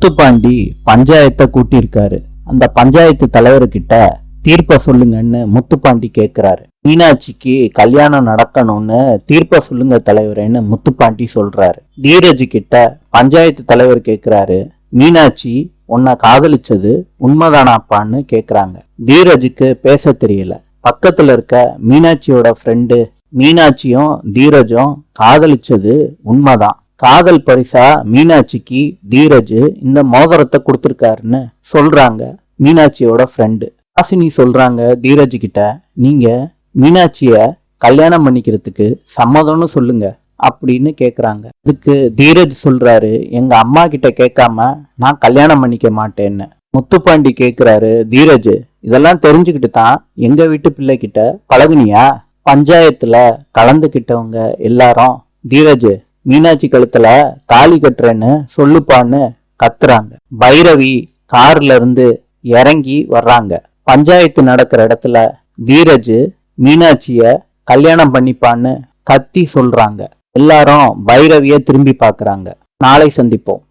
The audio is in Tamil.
முத்துப்பாண்டி பஞ்சாயத்தை கூட்டியிருக்காரு. அந்த பஞ்சாயத்து தலைவர்கிட்ட தீர்ப்ப சொல்லுங்கன்னு முத்துப்பாண்டி கேக்குறாரு. மீனாட்சிக்கு கல்யாணம் நடக்கணும்னு தீர்ப்ப சொல்லுங்க தலைவரேன்னு முத்துப்பாண்டி சொல்றாரு. தீரஜ் கிட்ட பஞ்சாயத்து தலைவர் கேக்குறாரு, மீனாட்சி உன்னை காதலிச்சது உண்மைதானாப்பான்னு கேக்குறாங்க. தீரஜுக்கு பேச தெரியல. பக்கத்துல இருக்க மீனாட்சியோட ஃப்ரெண்டு, மீனாட்சியும் தீரஜும் காதலிச்சது உண்மைதான். காதல் பரிசா மீனாட்சிக்கு தீரஜ் இந்த மோதிரத்தை கொடுத்திருக்காருன்னு சொல்றாங்க மீனாட்சியோட ஃப்ரெண்டு. ஹாசினி சொல்றாங்க தீரஜ் கிட்ட, நீங்க மீனாட்சிய கல்யாணம் பண்ணிக்கிறதுக்கு சம்மதம்னு சொல்லுங்க அப்படின்னு கேக்குறாங்க. அதுக்கு தீரஜ் சொல்றாரு, எங்க அம்மா கிட்ட கேட்காம நான் கல்யாணம் பண்ணிக்க மாட்டேன்னு. முத்துப்பாண்டி கேக்குறாரு, தீரஜ் இதெல்லாம் தெரிஞ்சுக்கிட்டு தான் எங்க வீட்டு பிள்ளை கிட்ட பழகுனியா? பஞ்சாயத்துல கலந்துகிட்டவங்க எல்லாரும் தீரஜ் மீனாட்சி கழுத்துல தாலி கட்டுறேன்னு சொல்லுப்பான்னு கத்துறாங்க. பைரவி கார்ல இருந்து இறங்கி வர்றாங்க. பஞ்சாயத்து நடக்கிற இடத்துல தீரஜ் மீனாட்சிய கல்யாணம் பண்ணிப்பான்னு கத்தி சொல்றாங்க. எல்லாரும் பைரவிய திரும்பி பாக்குறாங்க. நாளை சந்திப்போம்.